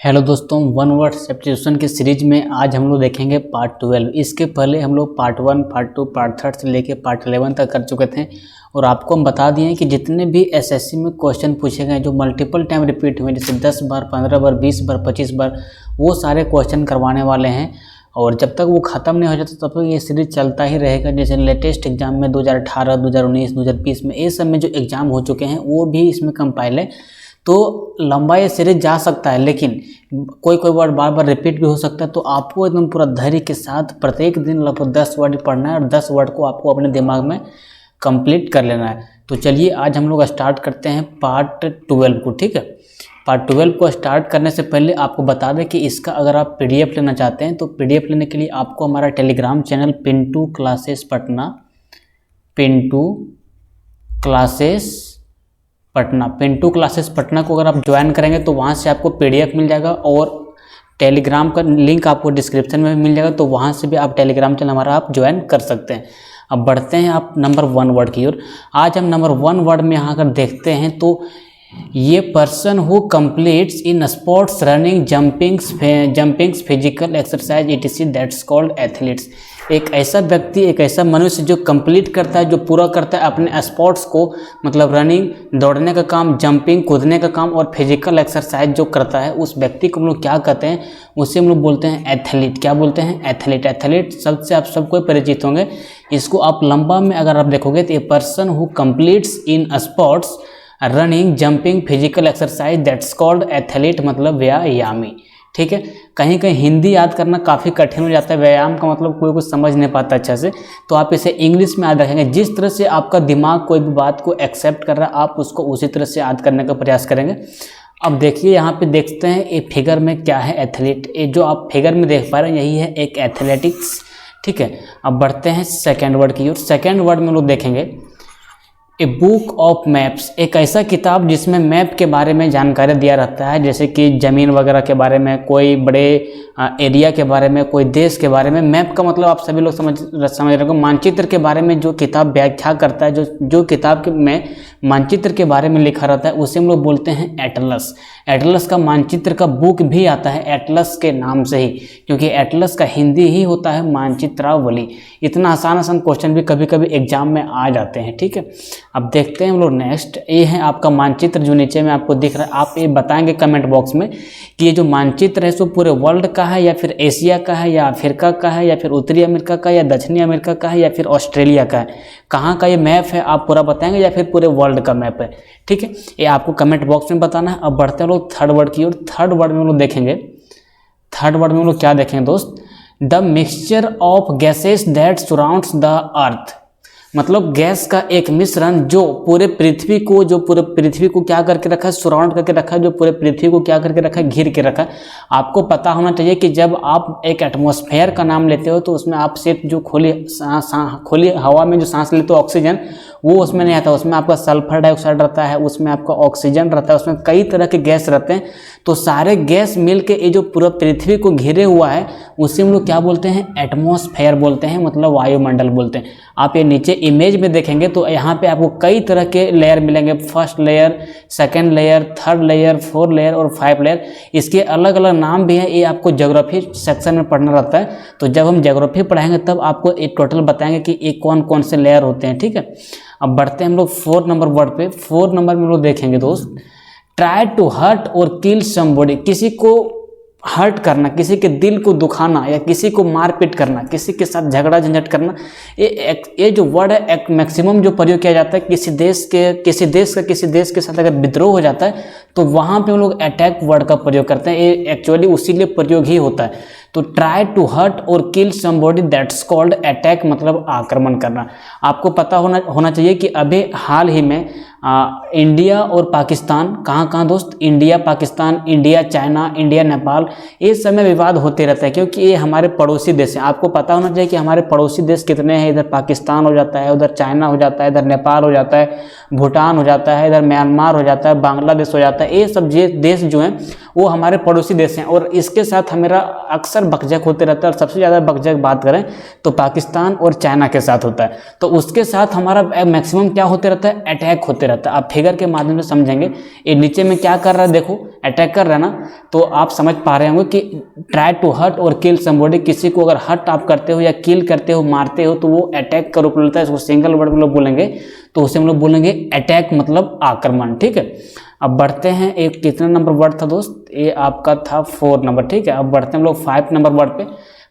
Hello दोस्तों, one word substitution की series में आज हम लोग देखेंगे पार्ट 12। इसके पहले हम लोग पार्ट 1, पार्ट 2, पार्ट 3 से लेके पार्ट 11 तक कर चुके थे और आपको हम बता दिए हैं कि जितने भी एसएससी में क्वेश्चन पूछे गए जो मल्टीपल टाइम रिपीट हुए, जैसे 10 बार, 15 बार, 20 बार, 25 बार, वो सारे क्वेश्चन करवाने वाले हैं। और जब तक वो ख़त्म नहीं हो जाता तब तक ये सीरीज चलता ही रहेगा। जैसे लेटेस्ट एग्जाम में 2018, 2019, 2020 में ये सब में जो एग्ज़ाम हो चुके हैं वो भी इसमें कंपाइल है। तो लंबा ये सीरीज जा सकता है, लेकिन कोई वर्ड बार बार रिपीट भी हो सकता है। तो आपको एकदम पूरा धैर्य के साथ प्रत्येक दिन लगभग 10 वर्ड पढ़ना है और 10 वर्ड को आपको अपने दिमाग में कंप्लीट कर लेना है। तो चलिए आज हम लोग स्टार्ट करते हैं पार्ट 12 को। ठीक है, पार्ट 12 को स्टार्ट करने से पहले आपको बता दें कि इसका अगर आप पीडीएफ लेना चाहते हैं तो पीडीएफ लेने के लिए आपको हमारा Telegram channel Pintu classes Patna, Pintu classes Patna को अगर आप ज्वाइन करेंगे तो वहाँ से आपको पीडीएफ मिल जाएगा और टेलीग्राम का लिंक आपको डिस्क्रिप्शन में मिल जाएगा। तो वहाँ से भी आप टेलीग्राम चैनल हमारा आप ज्वाइन कर सकते हैं। अब बढ़ते हैं आप नंबर 1 वर्ड की ओर। आज हम नंबर 1 वर्ड में यहाँ अगर देखते हैं तो ये person who completes in sports, running, jumpings, physical exercise etc that's called athletes. एक ऐसा व्यक्ति, एक ऐसा मनुष्य जो कंप्लीट करता है, जो पूरा करता है अपने स्पोर्ट्स को, मतलब रनिंग, दौड़ने का काम, जंपिंग, कूदने का काम और फिजिकल एक्सरसाइज जो करता है, उस व्यक्ति को हम लोग क्या कहते हैं? उसे हम लोग बोलते हैं एथलीट। क्या बोलते हैं? एथलीट। एथलीट शब्द से आप सबको परिचित होंगे। इसको आप लंबा में अगर आप देखोगे तो a person who completes in sports, running, jumping, physical exercise that's called athlete, मतलब व्यायामी। ठीक है, कहीं कहीं हिंदी याद करना काफ़ी कठिन हो जाता है। व्यायाम का मतलब कोई कुछ समझ नहीं पाता अच्छा से, तो आप इसे इंग्लिश में याद रखेंगे। जिस तरह से आपका दिमाग कोई भी बात को एक्सेप्ट कर रहा है, आप उसको उसी तरह से याद करने का प्रयास करेंगे। अब देखिए यहाँ पे देखते हैं ये फिगर में क्या है, एथलीट। ये जो आप फिगर में देख पा रहे हैं यही है एक एथलेटिक्स। ठीक है, अब बढ़ते हैं सेकेंड वर्ड की ओर। सेकेंड वर्ड में लोग देखेंगे ए बुक ऑफ मैप्स। एक ऐसा किताब जिसमें मैप के बारे में जानकारी दिया रहता है, जैसे कि ज़मीन वगैरह के बारे में, कोई बड़े एरिया के बारे में, कोई देश के बारे में। मैप का मतलब आप सभी लोग समझ रहे हो, मानचित्र के बारे में जो किताब व्याख्या करता है, जो किताब में मानचित्र के बारे में लिखा रहता है, उसे हम लोग बोलते हैं एटलस। एटलस का मानचित्र का बुक भी आता है एटलस के नाम से ही, क्योंकि एटलस का हिंदी ही होता है मानचित्रावली। इतना आसान क्वेश्चन भी कभी कभी एग्जाम में आ जाते हैं। ठीक है, अब देखते हैं हम लोग नेक्स्ट। ये है आपका मानचित्र जो नीचे में आपको दिख रहा है। आप ये बताएंगे कमेंट बॉक्स में कि ये जो मानचित्र है सो पूरे वर्ल्ड का है, या फिर एशिया का है, या अफ्रीका का है, या फिर उत्तरी अमेरिका का, या दक्षिणी अमेरिका का है, या फिर ऑस्ट्रेलिया का है। कहाँ का ये मैप है आप पूरा बताएंगे, या फिर पूरे वर्ल्ड का मैप है। ठीक है, ये आपको कमेंट बॉक्स में बताना है। अब बढ़ते हैं लोग थर्ड वर्ड की ओर। थर्ड वर्ड में हम लोग देखेंगे, थर्ड वर्ड में हम लोग क्या देखेंगे दोस्त? The mixture of gases that surrounds the earth. मतलब गैस का एक मिश्रण जो पूरे पृथ्वी को क्या करके रखा है? सराउंड करके रखा है, जो पूरे पृथ्वी को क्या करके रखा है? घेर के रखा है। आपको पता होना चाहिए कि जब आप एक एटमॉस्फेयर का नाम लेते हो तो उसमें आप सिर्फ जो खुली हवा में जो सांस लेते हो, ऑक्सीजन, वो उसमें नहीं आता। उसमें आपका सल्फर डाइऑक्साइड रहता है, उसमें आपका ऑक्सीजन रहता है, उसमें कई तरह के गैस रहते हैं। तो सारे गैस मिलके ये जो पूरा पृथ्वी को घेरे हुआ है उसे हम लोग क्या बोलते हैं? एटमॉस्फेयर बोलते हैं, मतलब वायुमंडल बोलते हैं। आप ये नीचे इमेज में देखेंगे तो यहाँ पे आपको कई तरह के लेयर मिलेंगे। First layer, second layer, third layer, 4 layer और 5 लेयर। इसके अलग अलग नाम भी हैं। ये आपको ज्योग्राफी सेक्शन में पढ़ना रहता है। तो जब हम ज्योग्राफी पढ़ाएंगे तब आपको एक टोटल बताएंगे कि ये कौन कौन से लेयर होते हैं। ठीक है, अब बढ़ते हैं हम लोग 4 नंबर वर्ड पे। 4 नंबर में हम लोग देखेंगे दोस्त, ट्राई टू हर्ट और किल समबॉडी। किसी को हर्ट करना, किसी के दिल को दुखाना, या किसी को मारपीट करना, किसी के साथ झगड़ा झंझट करना। ये जो वर्ड है एक मैक्सिमम जो प्रयोग किया जाता है किसी देश के साथ अगर विद्रोह हो जाता है तो वहाँ पे हम लोग अटैक वर्ड का प्रयोग करते हैं। ये एक्चुअली उसी लिए प्रयोग ही होता है। तो ट्राई टू हर्ट और किल समबॉडी दैट्स कॉल्ड अटैक, मतलब आक्रमण करना। आपको पता होना चाहिए कि अभी हाल ही में इंडिया और पाकिस्तान, कहाँ दोस्त? India Pakistan, India China, India Nepal, ये समय विवाद होते रहता है, क्योंकि ये हमारे पड़ोसी देश हैं। आपको पता होना चाहिए कि हमारे पड़ोसी देश कितने हैं। इधर पाकिस्तान हो जाता है, उधर चाइना हो जाता है, इधर नेपाल हो जाता है, भूटान हो जाता है, इधर म्यांमार हो जाता है, बांग्लादेश हो जाता है। ये सब देश जो हैं वो हमारे पड़ोसी देश हैं और इसके साथ हमारा अक्सर बकझक होते रहता है। और सबसे ज़्यादा बकझक बात करें तो पाकिस्तान और चाइना के साथ होता है। तो उसके साथ हमारा मैक्सिमम क्या होते रहता है, अटैक होते रहता है। आप फिगर के माध्यम से समझेंगे। ये नीचे में क्या कर रहा है, देखो अटैक कर रहा है ना, तो आप समझ पा रहे होंगे कि ट्राई टू हर्ट और किल समबॉडी, किसी को अगर हर्ट आप करते हो या किल करते हो, मारते हो, तो वो अटैक का रूप लेता है। इसको सिंगल वर्ड में लोग बोलेंगे तो उसे हम लोग बोलेंगे अटैक, मतलब आक्रमण। ठीक है, अब बढ़ते हैं। एक कितना नंबर वर्ड था दोस्त, ये आपका था 4 नंबर। ठीक है, अब बढ़ते हैं हम लोग 5 नंबर वर्ड पे।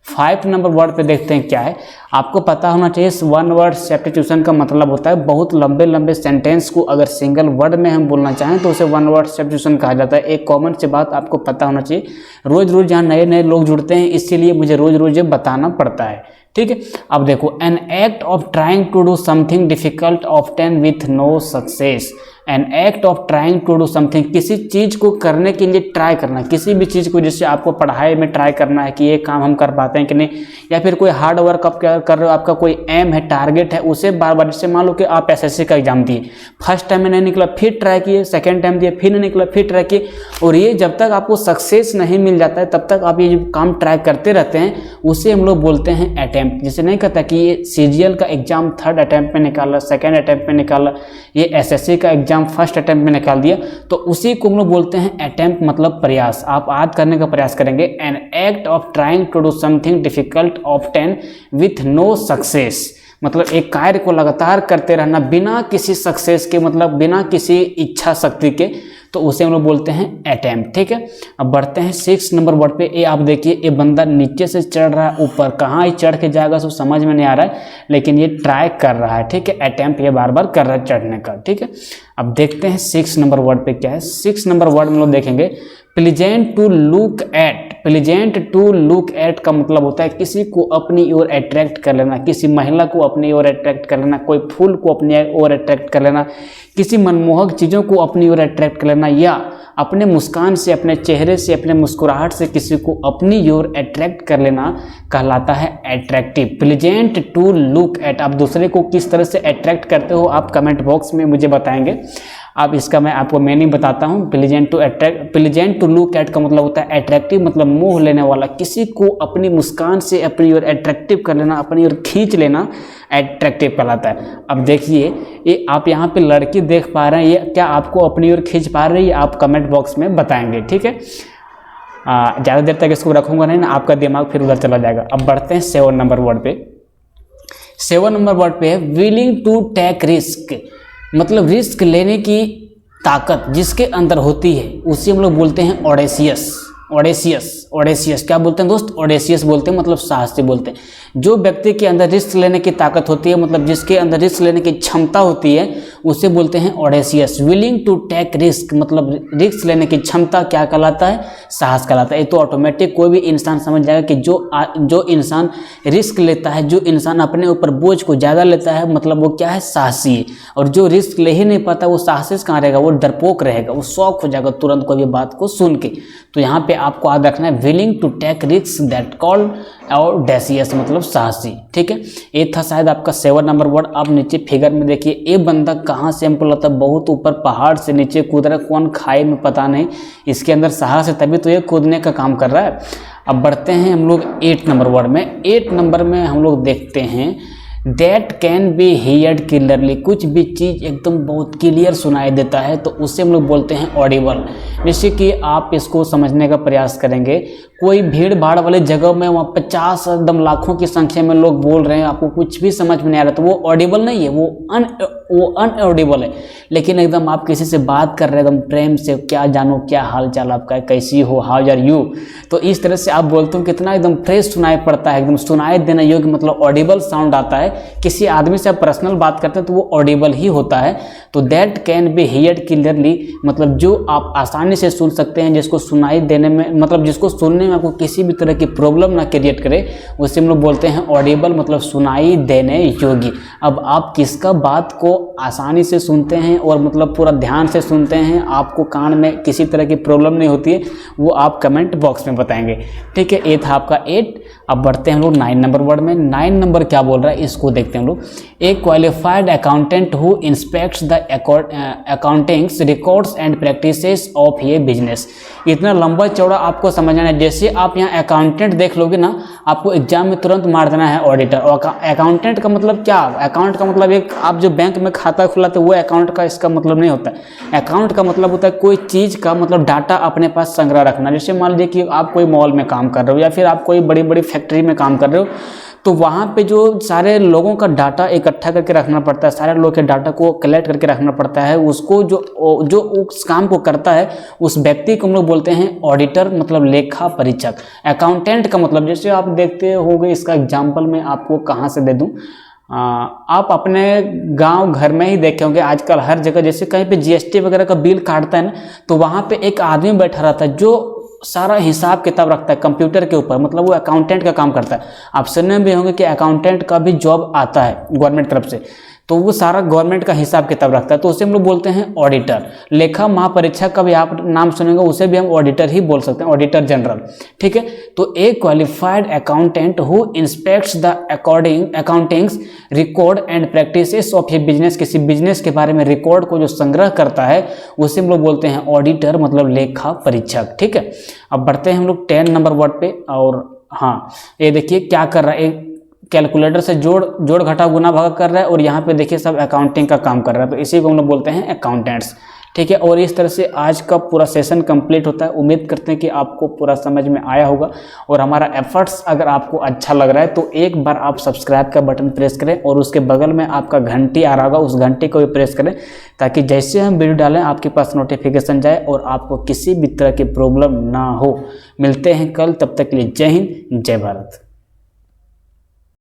5 नंबर वर्ड पे देखते हैं क्या है। आपको पता होना चाहिए वन वर्ड सब्स्टिट्यूशन का मतलब होता है बहुत लंबे लंबे सेंटेंस को अगर सिंगल वर्ड में हम बोलना चाहें तो उसे वन वर्ड सब्स्टिट्यूशन कहा जाता है। एक कॉमन सी बात आपको पता होना चाहिए। रोज रोज यहाँ नए नए लोग जुड़ते हैं, इसीलिए मुझे रोज रोज ये बताना पड़ता है। ठीक है, अब देखो, an act of trying to do something difficult often with no success. An act of trying to do something, किसी चीज़ को करने के लिए ट्राई करना, किसी भी चीज़ को, जैसे आपको पढ़ाई में ट्राई करना है कि ये काम हम कर पाते हैं कि नहीं, या फिर कोई हार्ड वर्क आप कर रहे हो, आपका कोई एम है, टारगेट है, उसे बार बार, जैसे मान लो कि आप एसएससी का एग्जाम दिए, फर्स्ट टाइम में नहीं निकला, फिर ट्राई किए, सेकेंड टाइम दिए, फिर नहीं निकला, फिर ट्राई किए, और ये जब तक आपको सक्सेस नहीं मिल जाता है तब तक आप ये काम ट्राई करते रहते हैं, उसे हम लोग बोलते हैं अटैम्प्ट। जैसे नहीं कहता कि ये सीजीएल का एग्जाम 3rd अटैम्प्ट में निकाला, 2nd अटैम्प्ट में निकाला, ये एसएससी का एग्जाम 1st अटैम्प्ट में निकाल दिया, तो उसी को हम लोग बोलते हैं अटैम्प्ट, मतलब प्रयास। आप आज करने का प्रयास करेंगे। An act of trying to do something difficult often with no success, मतलब एक कार्य को लगातार करते रहना बिना किसी सक्सेस के, मतलब बिना किसी इच्छा शक्ति के, तो उसे हम लोग बोलते हैं अटैम्प्ट। ठीक है, अब बढ़ते हैं 6 नंबर वर्ड पे। ये आप देखिए, ये बंदा नीचे से चढ़ रहा है ऊपर, कहाँ ही चढ़ के जाएगा सब समझ में नहीं आ रहा है, लेकिन ये ट्राई कर रहा है। ठीक है, अटैम्प्ट ये बार बार कर रहा है चढ़ने का। ठीक है, अब देखते हैं 6 नंबर वर्ड पे क्या है। 6 नंबर वर्ड में लोग देखेंगे pleasant to look at. Pleasant to look at का मतलब होता है किसी को अपनी ओर अट्रैक्ट कर लेना, किसी महिला को अपनी ओर अट्रैक्ट कर लेना, कोई फूल को अपनी ओर अट्रैक्ट कर लेना, किसी मनमोहक चीज़ों को अपनी ओर अट्रैक्ट कर लेना, या अपने मुस्कान से, अपने चेहरे से, अपने मुस्कुराहट से किसी को अपनी ओर अट्रैक्ट कर लेना कहलाता है attractive. Pleasant to look at, आप दूसरे को किस तरह से अट्रैक्ट करते हो आप कमेंट बॉक्स में मुझे बताएंगे। अब इसका मैं आपको मीनिंग बताता हूँ। प्लीजेंट टू लुक एट का मतलब होता है अट्रैक्टिव, मतलब मोह लेने वाला, किसी को अपनी मुस्कान से अपनी ओर अट्रैक्टिव कर लेना, अपनी ओर खींच लेना, अट्रैक्टिव कहलाता है। अब देखिए, ये आप यहाँ पे लड़की देख पा रहे हैं, ये क्या आपको अपनी ओर खींच पा रही है, आप कमेंट बॉक्स में बताएंगे। ठीक है, ज़्यादा देर तक इसको रखूंगा नहीं ना, आपका दिमाग फिर उधर चला जाएगा। अब बढ़ते हैं 7 नंबर वर्ड पे। 7 नंबर वर्ड पे है विलिंग टू टेक रिस्क, मतलब रिस्क लेने की ताकत जिसके अंदर होती है उसे हम लोग बोलते हैं ऑडेसियस। ऑडेसियस क्या बोलते हैं दोस्त, ऑडेसियस बोलते हैं, मतलब साहसी बोलते हैं। जो व्यक्ति के अंदर रिस्क लेने की ताकत होती है, मतलब जिसके अंदर रिस्क लेने की क्षमता होती है, उसे बोलते हैं ऑडेसियस। विलिंग टू टेक रिस्क, मतलब रिस्क लेने की क्षमता क्या कहलाता है, साहस कहलाता है। ये तो ऑटोमेटिक कोई भी इंसान समझ जाएगा कि जो इंसान रिस्क लेता है, जो इंसान अपने ऊपर बोझ को ज़्यादा लेता है, मतलब वो क्या है, साहसी है। और जो रिस्क ले ही नहीं पाता वो साहसी कहाँ रहेगा, वो डरपोक रहेगा, वो शौक हो जाएगा तुरंत कोई भी बात को सुन के। तो यहाँ पे आपको याद रखना है willing to take risk that called audacious, मतलब साहसी। ठीक है, ये था शायद आपका 7 नंबर वर्ड। आप नीचे फिगर में देखिए, ये बंदा कहाँ से हमको लगता है बहुत ऊपर पहाड़ से नीचे कूद रहा है, कौन खाई में पता नहीं, इसके अंदर साहस है तभी तो ये कूदने का काम कर रहा है। अब बढ़ते हैं हम लोग 8 नंबर वर्ड में। 8 नंबर में हम लोग देखते हैं that can be heard clearly, कुछ भी चीज़ एकदम बहुत क्लियर सुनाई देता है तो उससे हम लोग बोलते हैं ऑडिबल। जैसे कि आप इसको समझने का प्रयास करेंगे, कोई भीड़ भाड़ वाले जगह में वहाँ 50 एकदम लाखों की संख्या में लोग बोल रहे हैं, आपको कुछ भी समझ में नहीं आ रहा, तो वो ऑडिबल नहीं है, वो अनऑडिबल है। लेकिन एकदम आप किसी से बात कर रहे हैं एकदम प्रेम से, क्या जानो, क्या हाल चाल आपका, कैसी हो, हाउ आर यू, तो इस तरह से आप बोलते हो, कितना एकदम फ्रेश सुनाई पड़ता है, एकदम सुनाई देना योग्य, मतलब ऑडिबल साउंड आता है। किसी आदमी से आप पर्सनल बात करते हैं तो वो ऑडिबल ही होता है। तो that can be heard clearly, मतलब जो आप आसानी से सुन सकते हैं, जिसको सुनाई देने में, मतलब जिसको सुनने में आपको किसी भी तरह की प्रॉब्लम ना क्रिएट करे, उसे हम लोग बोलते हैं ऑडिबल, मतलब सुनाई देने योग्य। अब आप किसका बात को आसानी से सुनते हैं और मतलब पूरा ध्यान से सुनते हैं, आपको कान में किसी तरह की प्रॉब्लम नहीं होती है, वो आप कमेंट बॉक्स में बताएंगे। ठीक है, ये था आपका 8। अब बढ़ते हैं हम लोग 9 नंबर वर्ड में। 9 नंबर क्या बोल रहा है, इसको इसको देखते हैं हम लोग। A qualified accountant who inspects the accountings records and practices of ये बिजनेस। इतना लंबा चौड़ा आपको समझना है। जैसे आप यहाँ अकाउंटेंट देख लोगे ना, आपको एग्जाम में तुरंत मार देना है ऑडिटर। और अकाउंटेंट का मतलब क्या? अकाउंट का मतलब एक आप जो बैंक में खाता खुलाते वो अकाउंट का इसका मतलब नहीं होता है। अकाउंट का मतलब होता है कोई चीज़ का मतलब डाटा अपने पास संग्रह रखना। जैसे मान लीजिए कि आप कोई मॉल में काम कर रहे हो या फिर आप कोई बड़ी बड़ी फैक्ट्री में काम कर रहे हो, तो वहाँ पे जो सारे लोगों का डाटा इकट्ठा करके रखना पड़ता है, सारे लोगों के डाटा को कलेक्ट करके रखना पड़ता है, उसको जो उस काम को करता है उस व्यक्ति को हम लोग बोलते हैं ऑडिटर, मतलब लेखा परीक्षक। अकाउंटेंट का मतलब जैसे आप देखते होंगे, इसका एग्जाम्पल मैं आपको कहाँ से दे दूँ, आप अपने गांव घर में ही देखे होंगे आजकल हर जगह, जैसे कहीं पे जीएसटी वगैरह का बिल काटता है ना, तो वहाँ पे एक आदमी बैठा रहता है जो सारा हिसाब किताब रखता है कंप्यूटर के ऊपर, मतलब वो अकाउंटेंट का काम करता है। आप सुनने भी होंगे कि अकाउंटेंट का भी जॉब आता है गवर्नमेंट तरफ से, तो वो सारा गवर्नमेंट का हिसाब किताब रखता है, तो उसे हम लोग बोलते हैं ऑडिटर। लेखा महापरीक्षक का भी आप नाम सुनेंगे, उसे भी हम ऑडिटर ही बोल सकते हैं, ऑडिटर जनरल। ठीक है, तो a qualified accountant who inspects the accountings record and practices of a business, किसी बिजनेस के बारे में रिकॉर्ड को जो संग्रह करता है उसे हम लोग बोलते हैं ऑडिटर, मतलब लेखा परीक्षक। ठीक है, अब बढ़ते हैं हम लोग 10 नंबर वर्ड पे। और हाँ, ये देखिए क्या कर रहा है, कैलकुलेटर से जोड़ घटा गुना भाग कर रहा है, और यहाँ पे देखिए सब अकाउंटिंग का काम कर रहा है, तो इसी को हम लोग बोलते हैं अकाउंटेंट्स। ठीक है, और इस तरह से आज का पूरा सेशन कंप्लीट होता है। उम्मीद करते हैं कि आपको पूरा समझ में आया होगा, और हमारा एफर्ट्स अगर आपको अच्छा लग रहा है तो एक बार आप सब्सक्राइब का बटन प्रेस करें, और उसके बगल में आपका घंटी आ रहा होगा, उस घंटी को भी प्रेस करें, ताकि जैसे हम वीडियो डालें आपके पास नोटिफिकेशन जाए और आपको किसी भी तरह की प्रॉब्लम ना हो। मिलते हैं कल, तब तक के लिए जय हिंद, जय भारत।